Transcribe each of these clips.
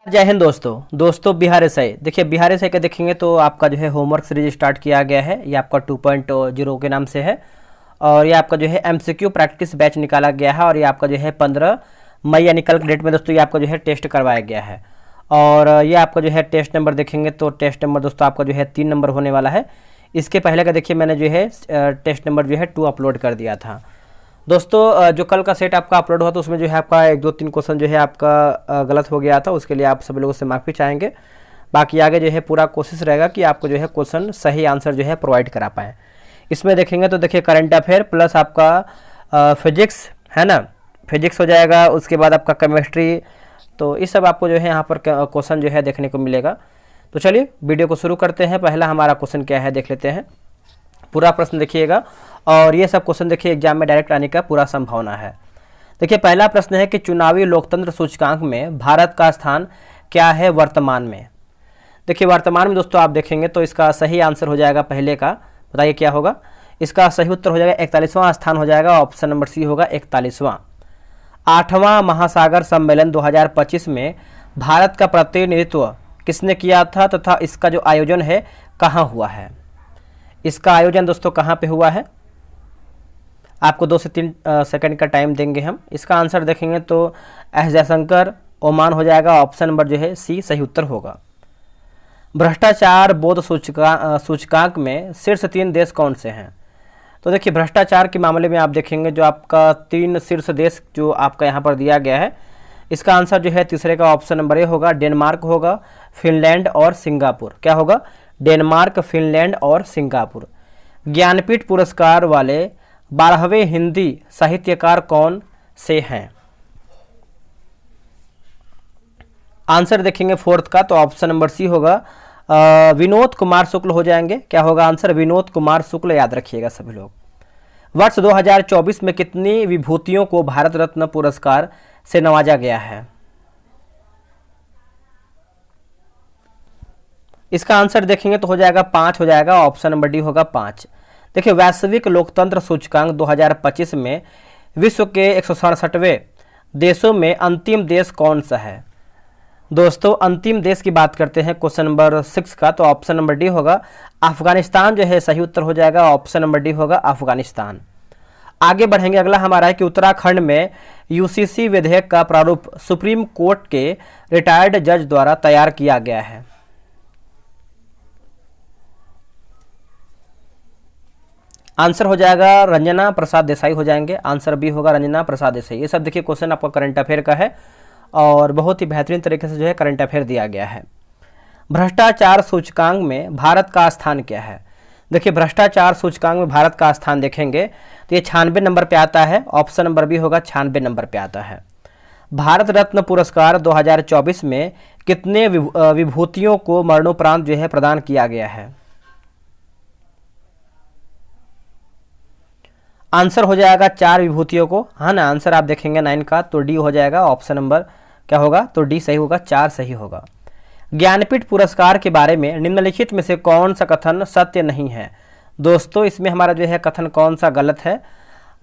जय हिंद दोस्तों बिहार एसआई देखिए बिहार एसआई का देखेंगे तो आपका जो है होमवर्क सीरीज स्टार्ट किया गया है। ये आपका 2.0 के नाम से है और ये आपका जो है एमसीक्यू प्रैक्टिस बैच निकाला गया है और ये आपका जो है 15 मई यानी कल के डेट में दोस्तों ये आपका जो है टेस्ट करवाया गया है। और ये आपका जो है टेस्ट नंबर देखेंगे तो टेस्ट नंबर दोस्तों आपका जो है 3 नंबर होने वाला है। इसके पहले का देखिए मैंने जो है टेस्ट नंबर जो है 2 अपलोड कर दिया था। दोस्तों जो कल का सेट आपका अपलोड हुआ तो उसमें जो है आपका 1-2-3 क्वेश्चन जो है आपका गलत हो गया था, उसके लिए आप सभी लोगों से माफ़ी चाहेंगे। बाकी आगे जो है पूरा कोशिश रहेगा कि आपको जो है क्वेश्चन सही आंसर जो है प्रोवाइड करा पाएँ। इसमें देखेंगे तो देखिए करंट अफेयर प्लस आपका फिजिक्स है ना, फिजिक्स हो जाएगा, उसके बाद आपका केमिस्ट्री, तो इस सब आपको जो है यहाँ पर क्वेश्चन जो है देखने को मिलेगा। तो चलिए वीडियो को शुरू करते हैं। पहला हमारा क्वेश्चन क्या है देख लेते हैं, पूरा प्रश्न देखिएगा और ये सब क्वेश्चन देखिए एग्जाम में डायरेक्ट आने का पूरा संभावना है। देखिए पहला प्रश्न है कि चुनावी लोकतंत्र सूचकांक में भारत का स्थान क्या है वर्तमान में। देखिए वर्तमान में दोस्तों आप देखेंगे तो इसका सही आंसर हो जाएगा पहले का, बताइए क्या होगा। इसका सही उत्तर हो जाएगा 41वां स्थान हो जाएगा, ऑप्शन नंबर सी होगा 41वां। 8वां महासागर सम्मेलन 2025 में भारत का प्रतिनिधित्व किसने किया था तथा इसका जो आयोजन है कहाँ हुआ है। इसका आयोजन दोस्तों कहाँ पे हुआ है, आपको 2 से 3 सेकंड का टाइम देंगे हम। इसका आंसर देखेंगे तो एस जयशंकर ओमान हो जाएगा, ऑप्शन नंबर जो है सी सही उत्तर होगा। भ्रष्टाचार बोध सूचकांक में शीर्ष 3 देश कौन से हैं। तो देखिए भ्रष्टाचार के मामले में आप देखेंगे जो आपका 3 शीर्ष देश जो आपका यहाँ पर दिया गया है, इसका आंसर जो है तीसरे का ऑप्शन नंबर ए होगा, डेनमार्क होगा, फिनलैंड और सिंगापुर। क्या होगा, डेनमार्क, फिनलैंड और सिंगापुर। ज्ञानपीठ पुरस्कार वाले 12वें हिंदी साहित्यकार कौन से हैं। आंसर देखेंगे फोर्थ का तो ऑप्शन नंबर सी होगा, विनोद कुमार शुक्ल हो जाएंगे। क्या होगा आंसर, विनोद कुमार शुक्ल, याद रखिएगा सभी लोग। वर्ष 2024 में कितनी विभूतियों को भारत रत्न पुरस्कार से नवाजा गया है। इसका आंसर देखेंगे तो हो जाएगा 5 हो जाएगा, ऑप्शन नंबर डी होगा 5। देखिए वैश्विक लोकतंत्र सूचकांक 2025 में विश्व के 167वें देशों में अंतिम देश कौन सा है। दोस्तों अंतिम देश की बात करते हैं क्वेश्चन नंबर 6 का, तो ऑप्शन नंबर डी होगा अफगानिस्तान जो है सही उत्तर हो जाएगा, ऑप्शन नंबर डी होगा अफगानिस्तान। आगे बढ़ेंगे, अगला हमारा है कि उत्तराखंड में यूसीसी विधेयक का प्रारूप सुप्रीम कोर्ट के रिटायर्ड जज द्वारा तैयार किया गया है। आंसर हो जाएगा रंजना प्रसाद देसाई हो जाएंगे, आंसर बी होगा रंजना प्रसाद देसाई। ये सब देखिए क्वेश्चन आपका करंट अफेयर का है और बहुत ही बेहतरीन तरीके से जो है करंट अफेयर दिया गया है। भ्रष्टाचार सूचकांक में भारत का स्थान क्या है। देखिए भ्रष्टाचार सूचकांक में भारत का स्थान देखेंगे तो ये 96 नंबर पे आता है, ऑप्शन नंबर बी होगा 96 नंबर पे आता है। भारत रत्न पुरस्कार 2024 में कितने विभूतियों को मरणोपरांत जो है प्रदान किया गया है। आंसर हो जाएगा 4 विभूतियों को, हाँ ना। आंसर आप देखेंगे 9 का तो डी हो जाएगा, ऑप्शन नंबर क्या होगा तो डी सही होगा, 4 सही होगा। ज्ञानपीठ पुरस्कार के बारे में निम्नलिखित में से कौन सा कथन सत्य नहीं है। दोस्तों इसमें हमारा जो है कथन कौन सा गलत है,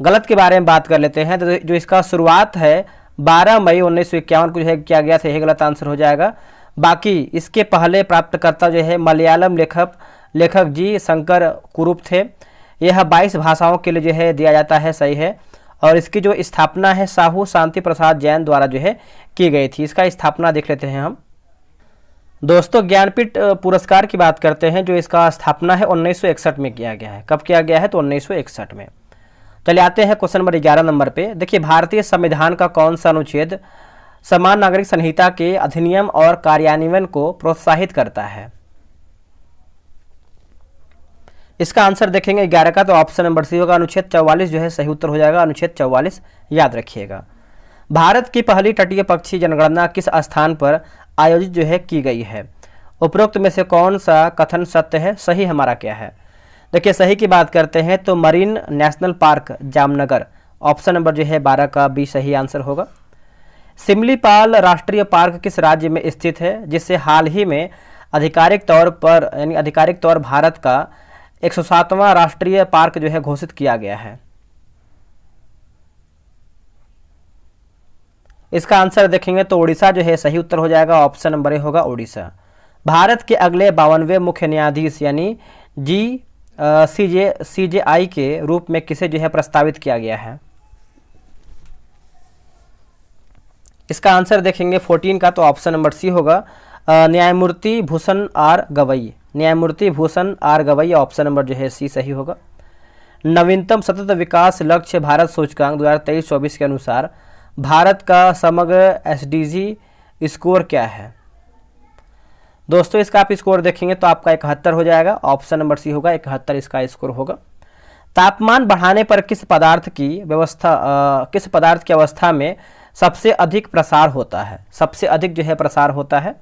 गलत के बारे में बात कर लेते हैं। तो जो इसका शुरुआत है 12 मई 1951 को जो है किया गया था, यही गलत आंसर हो जाएगा। बाकी इसके पहले प्राप्तकर्ता जो है मलयालम लेखक जी शंकर कुरूप थे। यह 22 भाषाओं के लिए जो है दिया जाता है, सही है। और इसकी जो स्थापना है साहू शांति प्रसाद जैन द्वारा जो है की गई थी। इसका स्थापना देख लेते हैं हम। दोस्तों ज्ञानपीठ पुरस्कार की बात करते हैं, जो इसका स्थापना है 1961 में किया गया है। कब किया गया है तो 1961 में। चलिए आते हैं क्वेश्चन नंबर 11 नंबर पे। देखिए भारतीय संविधान का कौन सा अनुच्छेद समान नागरिक संहिता के अधिनियम और कार्यान्वयन को प्रोत्साहित करता है। इसका आंसर देखेंगे 11 का तो ऑप्शन नंबर सी होगा, अनुच्छेद 44 जो है सही उत्तर हो जाएगा, अनुच्छेद 44 याद रखिएगा। भारत की पहली तटीय पक्षी जनगणना किस स्थान पर आयोजित जो है की गई है। उपरोक्त में से कौन सा कथन सत्य है, सही हमारा क्या है। देखिए सही की बात करते हैं तो marine national park Jamnagar, option number जो है 12 का बी सही आंसर होगा। सिमलीपाल राष्ट्रीय पार्क किस राज्य में स्थित है, जिससे हाल ही में आधिकारिक तौर भारत का 107वां राष्ट्रीय पार्क जो है घोषित किया गया है। इसका आंसर देखेंगे तो उड़ीसा जो है सही उत्तर हो जाएगा, ऑप्शन नंबर ए होगा उड़ीसा। भारत के अगले 52वें मुख्य न्यायाधीश यानी CJI के रूप में किसे जो है प्रस्तावित किया गया है? इसका आंसर देखेंगे 14 का तो ऑप्शन नंबर सी होगा, न्यायमूर्ति भूषण आर गवई। न्यायमूर्ति Bhushan R Gavai, option number जो है सी सही होगा। नवीनतम सतत विकास लक्ष्य भारत सूचकांक 2023-24 के अनुसार भारत का समग्र SDG स्कोर क्या है? दोस्तों इसका आप स्कोर देखेंगे तो आपका 71 हो जाएगा, ऑप्शन नंबर सी होगा 71 इसका स्कोर होगा। तापमान बढ़ाने पर किस पदार्थ की अवस्था में सबसे अधिक प्रसार होता है? सबसे अधिक जो है प्रसार होता है,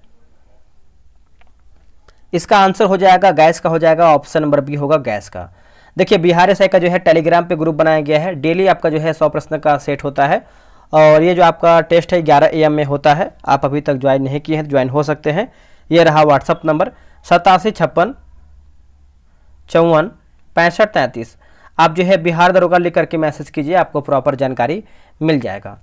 इसका आंसर हो जाएगा गैस का हो जाएगा, ऑप्शन नंबर बी होगा गैस का। देखिए बिहार एसआई का जो है टेलीग्राम पे ग्रुप बनाया गया है, डेली आपका जो है 100 प्रश्न का सेट होता है और ये जो आपका टेस्ट है 11 AM में होता है। आप अभी तक ज्वाइन नहीं किए हैं तो ज्वाइन हो सकते हैं। ये रहा व्हाट्सअप नंबर 8756546533। आप जो है बिहार दरोगा लिख करके मैसेज कीजिए, आपको प्रॉपर जानकारी मिल जाएगा।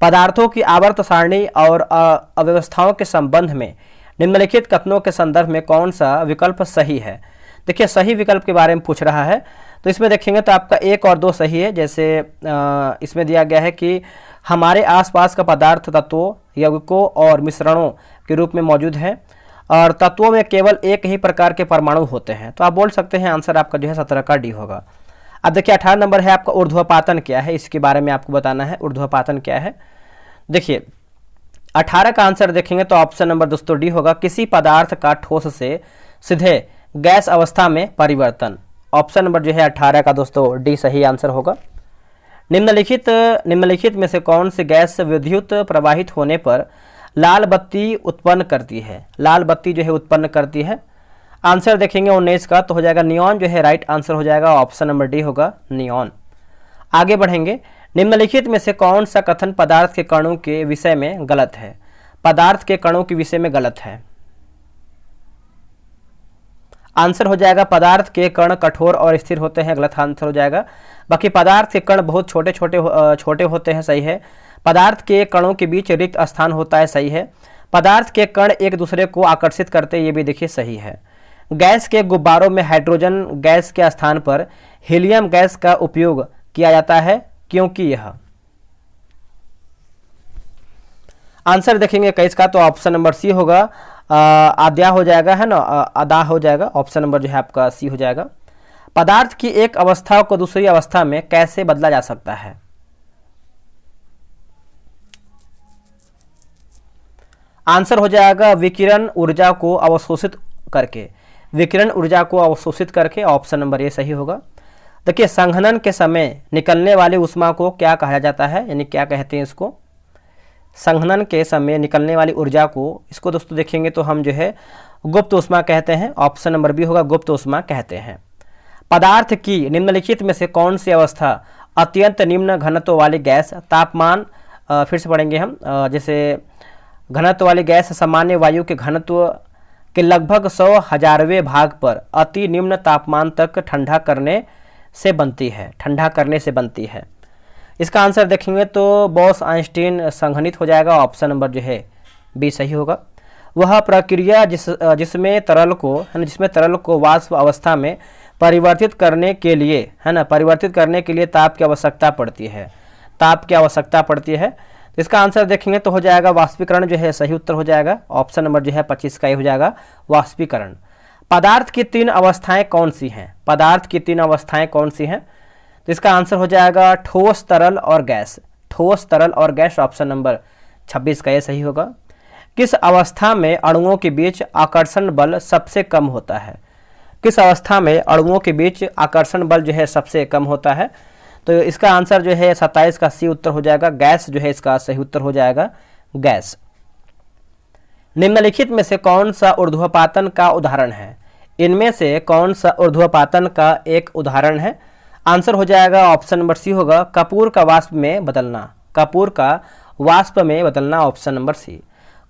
पदार्थों की आवर्त सारणी और अव्यवस्थाओं के संबंध में निम्नलिखित कथनों के संदर्भ में कौन सा विकल्प सही है? देखिए सही विकल्प के बारे में पूछ रहा है तो इसमें देखेंगे तो आपका 1 और 2 सही है। जैसे इसमें दिया गया है कि हमारे आसपास का पदार्थ तत्वों, यौगिकों और मिश्रणों के रूप में मौजूद है और तत्वों में केवल एक ही प्रकार के परमाणु होते हैं। तो आप बोल सकते हैं आंसर आपका जो है 17 का डी होगा। अब देखिए 18 नंबर है आपका ऊर्ध्वपातन क्या है, इसके बारे में आपको बताना है ऊर्ध्वपातन क्या है। देखिए 18 का आंसर देखेंगे तो ऑप्शन नंबर दोस्तों डी होगा, किसी पदार्थ का ठोस से सीधे गैस अवस्था में परिवर्तन। ऑप्शन नंबर जो है 18 का दोस्तों डी सही आंसर होगा। निम्नलिखित में से कौन सी गैस विद्युत प्रवाहित होने पर लाल बत्ती उत्पन्न करती है? लाल बत्ती जो है उत्पन्न करती है, आंसर देखेंगे 19 का तो हो जाएगा नियॉन जो है राइट आंसर हो जाएगा, ऑप्शन नंबर डी होगा नियॉन। आगे बढ़ेंगे, निम्नलिखित में से कौन सा कथन पदार्थ के कणों के विषय में गलत है? पदार्थ के कणों के विषय में गलत है, आंसर हो जाएगा पदार्थ के कण कठोर और स्थिर होते हैं, गलत आंसर हो जाएगा। बाकी पदार्थ के कण बहुत छोटे छोटे होते हैं, सही है। पदार्थ के कणों के बीच रिक्त स्थान होता है, सही है। पदार्थ के कण एक दूसरे को आकर्षित करते हैं, ये भी देखिए सही है। गैस के गुब्बारों में हाइड्रोजन गैस के स्थान पर हीलियम गैस का उपयोग किया जाता है, क्योंकि यह आंसर देखेंगे 21 का तो ऑप्शन नंबर सी होगा, आद्या हो जाएगा, है ना, अदा हो जाएगा, ऑप्शन नंबर जो है आपका सी हो जाएगा। पदार्थ की एक अवस्था को दूसरी अवस्था में कैसे बदला जा सकता है? आंसर हो जाएगा विकिरण ऊर्जा को अवशोषित करके, विकिरण ऊर्जा को अवशोषित करके, ऑप्शन नंबर ए सही होगा। देखिए संघनन के समय निकलने वाली ऊष्मा को क्या कहा जाता है, यानी क्या कहते हैं इसको? संघनन के समय निकलने वाली ऊर्जा को, इसको दोस्तों देखेंगे तो हम जो है गुप्त ऊष्मा कहते हैं, ऑप्शन नंबर बी होगा गुप्त ऊष्मा कहते हैं। पदार्थ की निम्नलिखित में से कौन सी अवस्था अत्यंत निम्न घनत्व वाली गैस तापमान, फिर से पढ़ेंगे हम, जैसे घनत्व वाली गैस सामान्य वायु के घनत्व के लगभग 100,000वें भाग पर अति निम्न तापमान तक ठंडा करने से बनती है, इसका आंसर देखेंगे तो बॉस आइंस्टीन संघनित हो जाएगा, ऑप्शन नंबर जो है बी सही होगा। वह प्रक्रिया जिसमें तरल को वाष्प अवस्था में परिवर्तित करने के लिए, है ना, परिवर्तित करने के लिए ताप की आवश्यकता पड़ती है, तो इसका आंसर देखेंगे तो हो जाएगा वाष्पीकरण जो है सही उत्तर हो जाएगा, ऑप्शन नंबर जो है 25 का ही हो जाएगा वाष्पीकरण। पदार्थ की 3 अवस्थाएं कौन सी हैं? पदार्थ की 3 अवस्थाएं कौन सी हैं? तो इसका आंसर हो जाएगा ठोस, तरल और गैस, ठोस, तरल और गैस, ऑप्शन नंबर 26 का ये सही होगा। किस अवस्था में अणुओं के बीच आकर्षण बल सबसे कम होता है? किस अवस्था में अणुओं के बीच आकर्षण बल जो है सबसे कम होता है? तो इसका आंसर जो है 27 का सी उत्तर हो जाएगा, गैस जो है इसका सही उत्तर हो जाएगा गैस। निम्नलिखित में से कौन सा ऊर्ध्वपातन का उदाहरण है? इनमें से कौन सा ऊर्ध्वपातन का एक उदाहरण है? आंसर हो जाएगा ऑप्शन नंबर सी होगा कपूर का वाष्प में बदलना, कपूर का वाष्प में बदलना, ऑप्शन नंबर सी।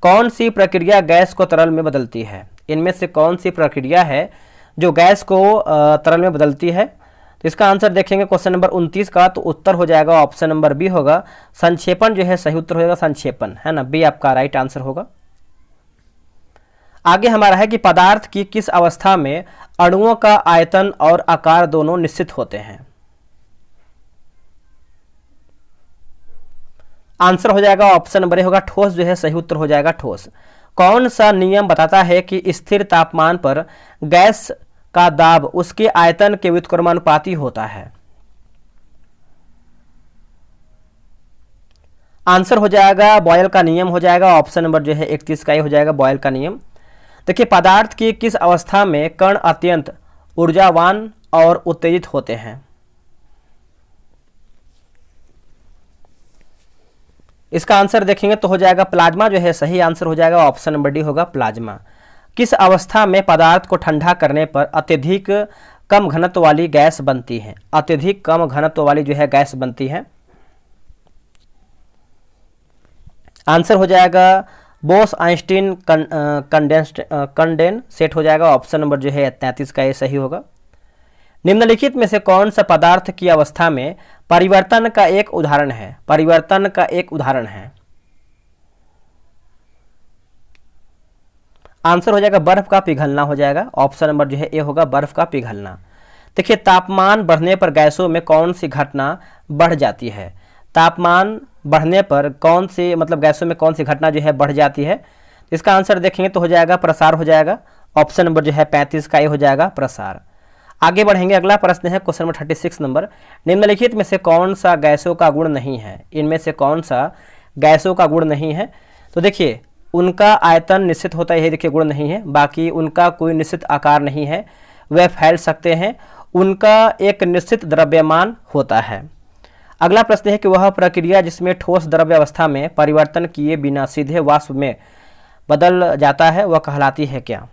कौन सी प्रक्रिया गैस को तरल में बदलती है? इनमें से कौन सी प्रक्रिया है जो गैस को तरल में बदलती है? तो इसका आंसर देखेंगे क्वेश्चन नंबर 29 का, तो उत्तर हो जाएगा ऑप्शन नंबर बी होगा, संक्षेपण जो है सही उत्तर हो जाएगा, संक्षेपण, है ना, बी आपका राइट आंसर होगा। आगे हमारा है कि पदार्थ की किस अवस्था में अणुओं का आयतन और आकार दोनों निश्चित होते हैं। आंसर हो जाएगा ऑप्शन नंबर ए होगा, ठोस जो है सही उत्तर हो जाएगा, ठोस। कौन सा नियम बताता है कि स्थिर तापमान पर गैस का दाब उसके आयतन के व्युत्क्रमानुपाती होता है। आंसर हो जाएगा बॉयल का नियम हो जाएगा, ऑप्शन नंबर जो है 31 का ही हो जाएगा, बॉयल का नियम। देखिए, पदार्थ की किस अवस्था में कण अत्यंत ऊर्जावान और उत्तेजित होते हैं। इसका आंसर देखेंगे तो हो जाएगा प्लाज्मा जो है सही आंसर हो जाएगा, ऑप्शन नंबर डी होगा, प्लाज्मा। किस अवस्था में पदार्थ को ठंडा करने पर अत्यधिक कम घनत्व वाली गैस बनती है। अत्यधिक कम घनत्व वाली जो है गैस बनती है। आंसर हो जाएगा बोस-आइंस्टीन कंडेंसेट हो जाएगा, ऑप्शन नंबर जो है 33 का ये सही होगा। निम्नलिखित में से कौन सा पदार्थ की अवस्था में परिवर्तन का एक उदाहरण है। परिवर्तन का एक उदाहरण है। आंसर हो जाएगा बर्फ का पिघलना हो जाएगा, ऑप्शन नंबर जो है ए होगा, बर्फ का पिघलना। देखिए, तापमान बढ़ने पर गैसों में कौन सी घटना बढ़ जाती है। तापमान बढ़ने पर कौन सी मतलब गैसों में कौन सी घटना जो है बढ़ जाती है। इसका आंसर देखेंगे तो हो जाएगा प्रसार हो जाएगा, ऑप्शन नंबर जो है 35 का ये हो जाएगा, प्रसार। आगे बढ़ेंगे, अगला प्रश्न है क्वेश्चन नंबर 36 नंबर। निम्नलिखित में से कौन सा गैसों का गुण नहीं है। इनमें से कौन सा गैसों का गुण नहीं है। तो देखिए, उनका आयतन निश्चित होता है, ये देखिए गुण नहीं है। बाकी उनका कोई निश्चित आकार नहीं है, वे फैल सकते हैं। उनका एक निश्चित द्रव्यमान होता है। अगला प्रश्न है कि वह प्रक्रिया जिसमें ठोस द्रव्य अवस्था में परिवर्तन किए बिना सीधे वाष्प में बदल जाता है, वह कहलाती है क्या।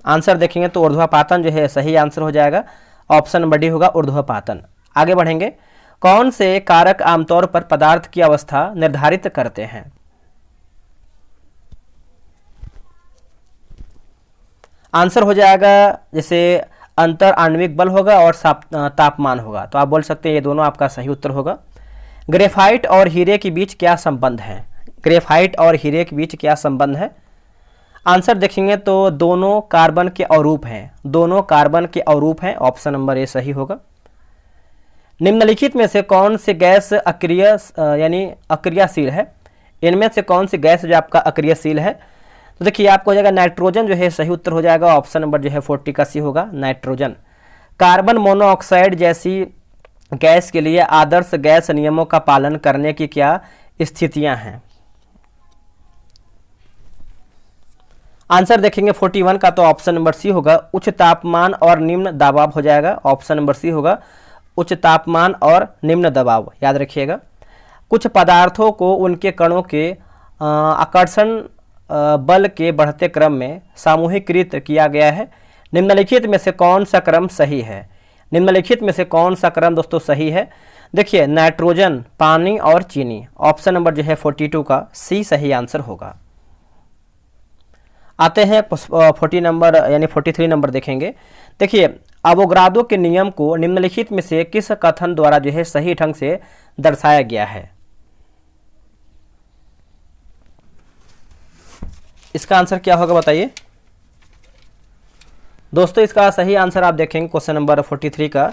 आंसर देखेंगे तो ऊर्ध्वापातन जो है सही आंसर हो जाएगा, ऑप्शन नंबर डी होगा, ऊर्ध्वापातन। आगे बढ़ेंगे, कौन से कारक आमतौर पर पदार्थ की अवस्था निर्धारित करते हैं। आंसर हो जाएगा जैसे अंतर आणविक बल होगा और तापमान होगा, तो आप बोल सकते हैं ये दोनों आपका सही उत्तर होगा। ग्रेफाइट और हीरे के बीच क्या संबंध है। ग्रेफाइट और हीरे के बीच क्या संबंध है। आंसर देखेंगे तो दोनों कार्बन के अवरूप हैं, दोनों कार्बन के अवरूप हैं, ऑप्शन नंबर ए सही होगा। निम्नलिखित में से कौन सी गैस अक्रिय यानी अक्रियाशील है। इनमें से कौन सी गैस जो आपका अक्रियशील है। तो देखिए, आपको हो जाएगा नाइट्रोजन जो है सही उत्तर हो जाएगा, ऑप्शन नंबर जो है 40 का सी होगा, नाइट्रोजन। कार्बन मोनोऑक्साइड जैसी गैस के लिए आदर्श गैस नियमों का पालन करने की क्या स्थितियां हैं। आंसर देखेंगे 41 का, तो ऑप्शन नंबर सी होगा, उच्च तापमान और निम्न दबाव हो जाएगा, ऑप्शन नंबर सी होगा, उच्च तापमान और निम्न दबाव, याद रखिएगा। कुछ पदार्थों को उनके कणों के आकर्षण बल के बढ़ते क्रम में सामूहिकृत किया गया है। निम्नलिखित में से कौन सा क्रम सही है। निम्नलिखित में से कौन सा क्रम दोस्तों सही है। देखिए, नाइट्रोजन, पानी और चीनी, ऑप्शन नंबर जो है 42 का सी सही आंसर होगा। आते हैं 40 नंबर यानी 43 नंबर देखेंगे। देखिए, अवोगाद्रो के नियम को निम्नलिखित में से किस कथन द्वारा जो है सही ढंग से दर्शाया गया है। इसका आंसर क्या होगा बताइए दोस्तों। इसका सही आंसर आप देखेंगे क्वेश्चन नंबर 43 का,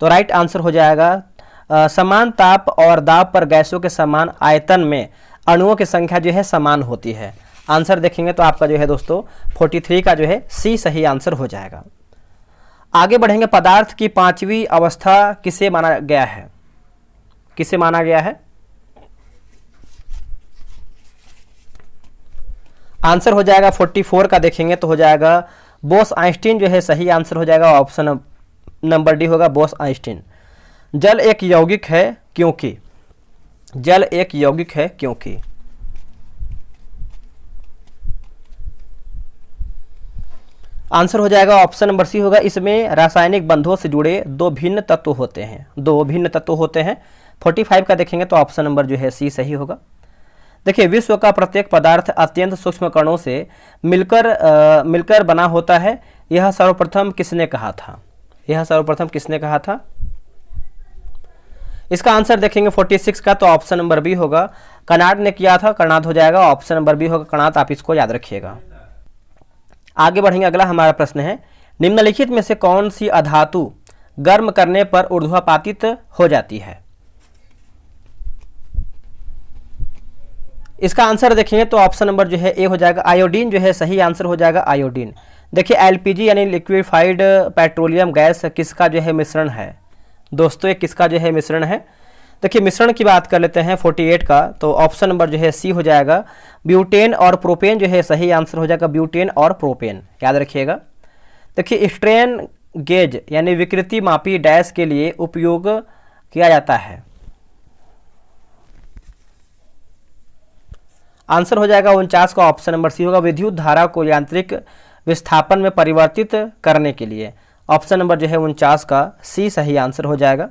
तो राइट आंसर हो जाएगा समान ताप और दाब पर गैसों के समान आयतन में अणुओं की संख्या जो है समान होती है। आंसर देखेंगे तो आपका जो है दोस्तों 43 का जो है सी सही आंसर हो जाएगा। आगे बढ़ेंगे, पदार्थ की पांचवी अवस्था किसे माना गया है। किसे माना गया है। आंसर हो जाएगा 44 का देखेंगे तो हो जाएगा बोस-आइंस्टीन जो है सही आंसर हो जाएगा, ऑप्शन नंबर डी होगा, बोस-आइंस्टीन। जल एक यौगिक है क्योंकि। जल एक यौगिक है क्योंकि। आंसर हो जाएगा ऑप्शन नंबर सी होगा, इसमें रासायनिक बंधों से जुड़े दो भिन्न तत्व होते हैं। दो भिन्न तत्व होते हैं। 45 का देखेंगे तो ऑप्शन नंबर जो है सी सही होगा। देखिए, विश्व का प्रत्येक पदार्थ अत्यंत सूक्ष्म कणों से मिलकर बना होता है। यह सर्वप्रथम किसने कहा था? यह सर्वप्रथम किसने कहा था? इसका आंसर देखेंगे 46 का, तो ऑप्शन नंबर बी होगा, कणाद ने किया था, कणाद हो जाएगा, ऑप्शन नंबर बी होगा कणाद, आप इसको याद रखिएगा। आगे बढ़ेंगे, अगला हमारा प्रश्न है, निम्नलिखित में से कौन सी अधातु गर्म करने पर ऊर्ध्वपातित हो जाती है? इसका आंसर देखेंगे तो ऑप्शन नंबर जो है ए हो जाएगा, आयोडीन जो है सही आंसर हो जाएगा, आयोडीन। देखिए एलपीजी यानी लिक्विफाइड पेट्रोलियम गैस किसका जो है मिश्रण है दोस्तों? ये किसका जो है मिश्रण है? देखिए मिश्रण की बात कर लेते हैं 48 का, तो ऑप्शन नंबर जो है सी हो जाएगा, ब्यूटेन और प्रोपेन जो है सही आंसर हो जाएगा, ब्यूटेन और प्रोपेन, याद रखिएगा। देखिए स्ट्रेन गेज यानी विकृति मापी डैश के लिए उपयोग किया जाता है। आंसर हो जाएगा 49 का, ऑप्शन नंबर सी होगा, विद्युत धारा को यांत्रिक विस्थापन में परिवर्तित करने के लिए। ऑप्शन नंबर जो है 49 का सी सही आंसर हो जाएगा।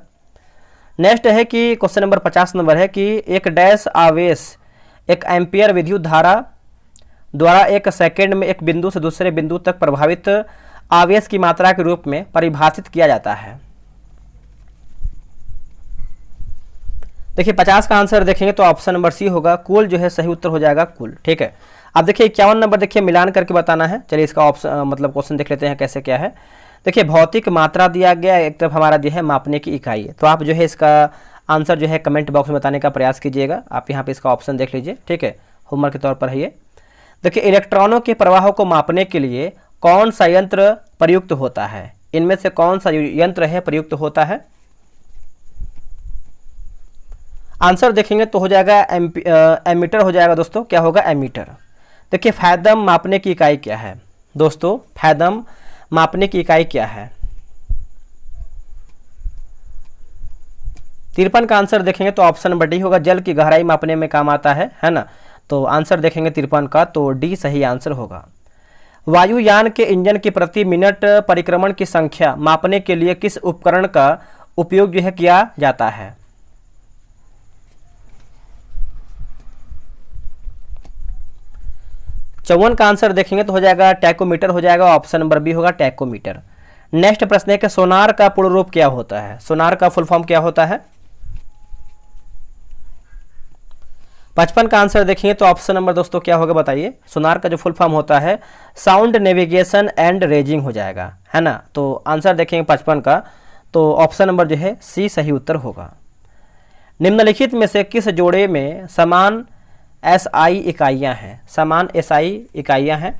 नेक्स्ट है कि क्वेश्चन नंबर 50 नंबर है कि एक डैश आवेश 1 एम्पियर विद्युत धारा द्वारा 1 सेकेंड में एक बिंदु से दूसरे बिंदु तक प्रभावित आवेश की मात्रा के रूप में परिभाषित किया जाता है। देखिए 50 का आंसर देखेंगे तो ऑप्शन नंबर सी होगा, कूल जो है सही उत्तर हो जाएगा, कूल। ठीक है, अब देखिए 51 नंबर देखिए मिलान करके बताना है। चलिए इसका ऑप्शन मतलब क्वेश्चन देख लेते हैं कैसे क्या है। देखिए भौतिक मात्रा दिया गया, एक तरफ हमारा जो है मापने की इकाई है, तो आप जो है इसका आंसर जो है कमेंट बॉक्स में बताने का प्रयास कीजिएगा। आप यहाँ पे इसका ऑप्शन देख लीजिए, ठीक है, होमवर्क के तौर पर है ये। देखिए इलेक्ट्रॉनों के प्रवाह को मापने के लिए कौन सा यंत्र प्रयुक्त होता है? इनमें से कौन सा यंत्र है प्रयुक्त होता है? आंसर देखेंगे तो हो जाएगा एमीटर हो जाएगा दोस्तों। क्या होगा? एमीटर। देखिए फैदम मापने की इकाई क्या है दोस्तों? फैदम मापने की इकाई क्या है? 53 का आंसर देखेंगे तो ऑप्शन नंबर डी होगा, जल की गहराई मापने में काम आता है ना। तो आंसर देखेंगे 53 का, तो डी सही आंसर होगा। वायुयान के इंजन की प्रति मिनट परिक्रमण की संख्या मापने के लिए किस उपकरण का उपयोग जो है किया जाता है? चौवन का आंसर देखेंगे तो हो जाएगा टैकोमीटर हो जाएगा, ऑप्शन नंबर बी होगा टैकोमीटर। नेक्स्ट प्रश्न है कि सोनार का पूर्ण रूप क्या होता है? सोनार का फुल फॉर्म क्या होता है? 55 का आंसर देखेंगे तो ऑप्शन नंबर दोस्तों क्या होगा बताइए? सोनार का जो फुल फॉर्म होता है साउंड नेविगेशन एंड रेजिंग हो जाएगा, है ना। तो आंसर देखेंगे 55 का, तो ऑप्शन नंबर जो है सी सही उत्तर होगा। निम्नलिखित में से किस जोड़े में समान एसआई इकाइयां हैं? समान एसआई इकाइयां हैं।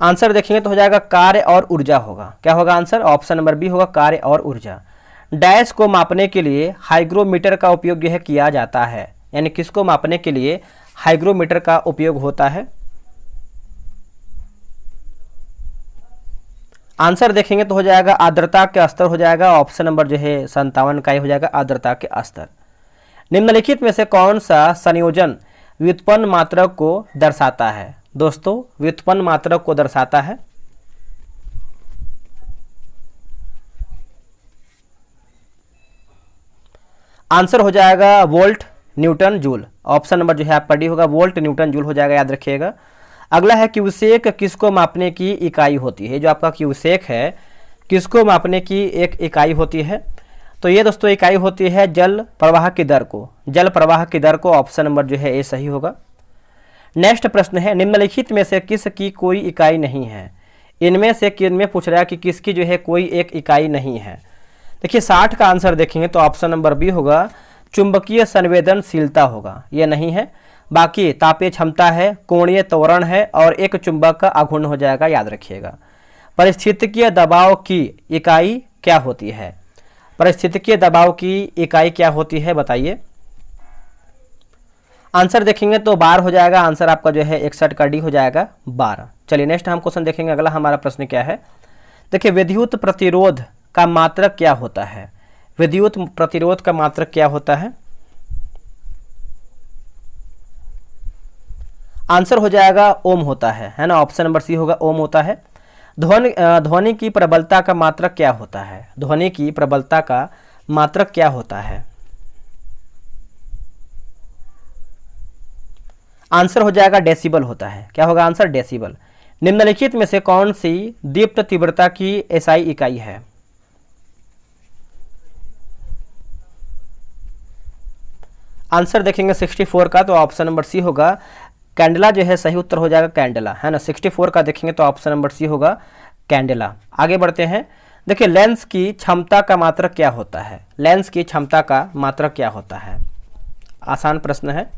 आंसर देखेंगे तो हो जाएगा कार्य और ऊर्जा होगा। क्या होगा आंसर? ऑप्शन नंबर बी होगा कार्य और ऊर्जा। डैश को मापने के लिए हाइग्रोमीटर का उपयोग यह किया जाता है, यानी किसको मापने के लिए हाइग्रोमीटर का उपयोग होता है? आंसर देखेंगे तो हो जाएगा आर्द्रता के स्तर हो जाएगा, ऑप्शन नंबर जो है 57 का ही हो जाएगा, आर्द्रता के स्तर। निम्नलिखित में से कौन सा संयोजन व्युत्पन्न मात्रक को दर्शाता है? दोस्तों व्युत्पन्न मात्रक को दर्शाता है। आंसर हो जाएगा volt Newton joule, option number जो है आपका डी होगा, वोल्ट न्यूटन जूल हो जाएगा, याद रखिएगा। अगला है क्यूसेक किसको मापने की इकाई होती है? जो आपका क्यूसेक है किसको मापने की एक इकाई होती है? तो ये दोस्तों इकाई होती है जल प्रवाह की दर को, जल प्रवाह की दर को, ऑप्शन नंबर जो है ए सही होगा। नेक्स्ट प्रश्न है निम्नलिखित में से किसकी कोई इकाई नहीं है? इनमें से किन में पूछ रहा है कि किसकी जो है कोई एक इकाई नहीं है। देखिए 60 का आंसर देखेंगे तो ऑप्शन नंबर बी होगा, चुंबकीय संवेदनशीलता होगा, ये नहीं है। बाकी तापीय क्षमता है, कोणीय त्वरण है और एक चुंबक का आघूर्ण हो जाएगा, याद रखिएगा। परिस्थितिकीय दबाव की इकाई क्या होती है? परिस्थितिकीय दबाव की इकाई क्या होती है बताइए? आंसर देखेंगे तो बार हो जाएगा, आंसर आपका जो है 61 का डी हो जाएगा, 12। चलिए नेक्स्ट हम क्वेश्चन देखेंगे। अगला हमारा प्रश्न क्या है? देखिए विद्युत प्रतिरोध का मात्रक क्या होता है? विद्युत प्रतिरोध का मात्रक क्या होता है? आंसर हो जाएगा ओम होता है ना, ऑप्शन नंबर सी होगा, ओम होता है। ध्वनि की प्रबलता का मात्रक क्या होता है? ध्वनि की प्रबलता का मात्रक क्या होता है? आंसर हो जाएगा डेसिबल होता है। क्या होगा आंसर? डेसिबल। निम्नलिखित में से कौन सी दीप्त तीव्रता की एसआई इकाई है? आंसर देखेंगे 64 का, तो ऑप्शन नंबर सी होगा कैंडेला जो है सही उत्तर हो जाएगा, कैंडेला है ना। 64 का देखेंगे तो ऑप्शन नंबर सी होगा कैंडेला। आगे बढ़ते हैं। देखिए लेंस की क्षमता का मात्रक क्या होता है? लेंस की क्षमता का मात्रक क्या होता है? आसान प्रश्न है।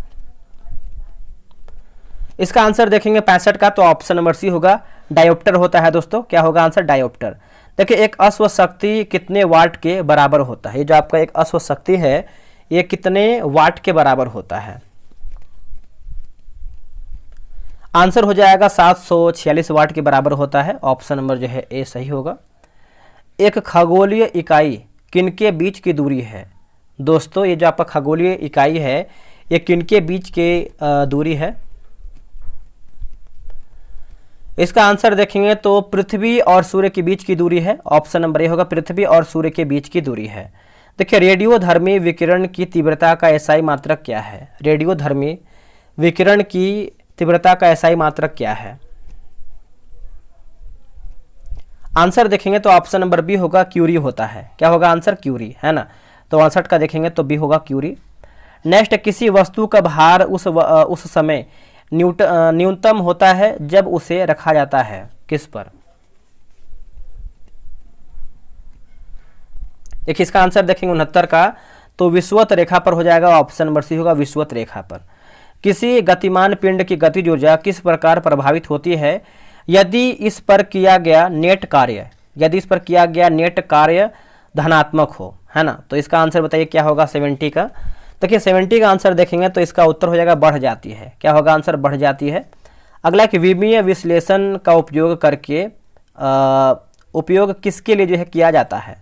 इसका आंसर देखेंगे 65 का, तो ऑप्शन नंबर सी होगा डायोप्टर होता है दोस्तों। क्या होगा आंसर? डायोप्टर। देखिए एक अश्व शक्ति कितने वाट के बराबर होता है? ये जो आपका एक अश्व शक्ति है ये कितने वाट के बराबर होता है? आंसर हो जाएगा 746 वाट के बराबर होता है। ऑप्शन नंबर जो है ए सही होगा। एक खगोलीय इकाई किनके बीच की दूरी है? दोस्तों ये जो आपका खगोलीय इकाई है ये किनके बीच के दूरी है? इसका आंसर देखेंगे तो पृथ्वी और सूर्य के बीच की दूरी है। ऑप्शन नंबर ए होगा पृथ्वी और सूर्य के बीच की दूरी है। देखिए रेडियोधर्मी विकिरण की तीव्रता का एसआई मात्रक क्या है? रेडियोधर्मी विकिरण की तीव्रता का एसआई मात्रक क्या है? आंसर देखेंगे तो ऑप्शन नंबर बी होगा क्यूरी होता है। क्या होगा आंसर? क्यूरी है ना। तो 62 का देखेंगे तो बी होगा क्यूरी। नेक्स्ट, किसी वस्तु का भार उस समय न्यूनतम होता है जब उसे रखा जाता है किस पर? देखिए इसका आंसर देखेंगे 69 का, तो विषुवत रेखा पर हो जाएगा। ऑप्शन नंबर सी होगा विषुवत रेखा पर। किसी गतिमान पिंड की गतिज ऊर्जा किस प्रकार प्रभावित होती है यदि इस पर किया गया नेट कार्य धनात्मक हो, है ना। तो इसका आंसर बताइए क्या होगा? 70 का। देखिए 70 का आंसर देखेंगे तो इसका उत्तर हो जाएगा बढ़ जाती है। क्या होगा आंसर? बढ़ जाती है। अगला कि विमीय विश्लेषण का उपयोग करके उपयोग किसके लिए जो है किया जाता है?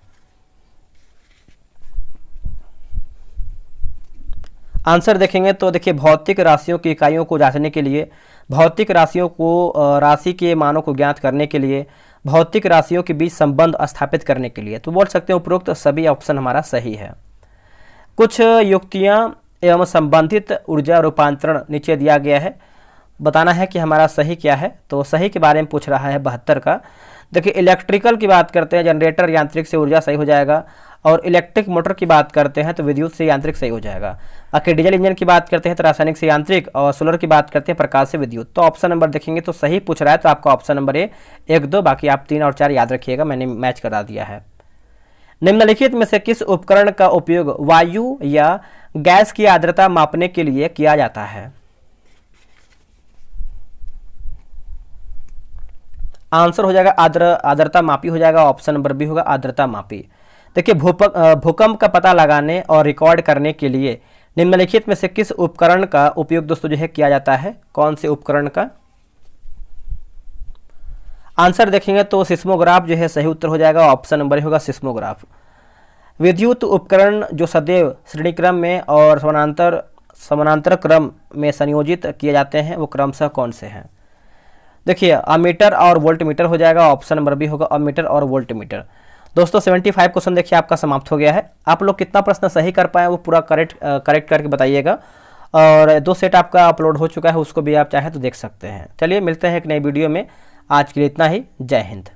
आंसर देखेंगे तो देखिए भौतिक राशियों की इकाइयों को जांचने के लिए, भौतिक राशियों को राशि के मानों को ज्ञात करने के लिए, भौतिक राशियों के बीच संबंध स्थापित करने के लिए। तो बोल सकते हैं उपरोक्त सभी ऑप्शन हमारा सही है। कुछ युक्तियां एवं संबंधित ऊर्जा रूपांतरण नीचे दिया गया है, बताना है कि हमारा सही क्या है। तो सही के बारे में पूछ रहा है 72 का। देखिए इलेक्ट्रिकल की बात करते हैं, जनरेटर यांत्रिक से ऊर्जा सही हो जाएगा। और इलेक्ट्रिक मोटर की बात करते हैं तो विद्युत से यांत्रिक सही हो जाएगा। आखिर डीजल इंजन की बात करते हैं तो रासायनिक से यांत्रिक, और सोलर की बात करते हैं प्रकाश से विद्युत। तो ऑप्शन नंबर देखेंगे तो सही पूछ रहा है तो आपका ऑप्शन नंबर ए 1, 2, बाकी आप 3 और 4 याद रखिएगा, मैंने मैच करा दिया है। निम्नलिखित में से किस उपकरण का उपयोग वायु या गैस की आर्द्रता मापने के लिए किया जाता है? आंसर हो जाएगा आर्द्रता मापी हो जाएगा। ऑप्शन नंबर बी होगा आर्द्रता मापी। देखिए भूकंप का पता लगाने और रिकॉर्ड करने के लिए निम्नलिखित में से किस उपकरण का उपयोग दोस्तों जो है किया जाता है? कौन से उपकरण का? आंसर देखेंगे तो सिस्मोग्राफ जो है सही उत्तर हो जाएगा। ऑप्शन नंबर होगा सिस्मोग्राफ। विद्युत उपकरण जो सदैव श्रेणी क्रम में और समानांतर क्रम में संयोजित किए जाते हैं वो क्रमशः कौन से हैं? देखिए अमीटर और वोल्टमीटर हो जाएगा। ऑप्शन नंबर बी होगा अमीटर और वोल्टमीटर। दोस्तों 75 क्वेश्चन देखिए आपका समाप्त हो गया है। आप लोग कितना प्रश्न सही कर पाए वो पूरा करेक्ट करके बताइएगा। और 2 सेट आपका अपलोड हो चुका है, उसको भी आप चाहें तो देख सकते हैं। चलिए मिलते हैं एक नई वीडियो में। आज के लिए इतना ही। जय हिंद।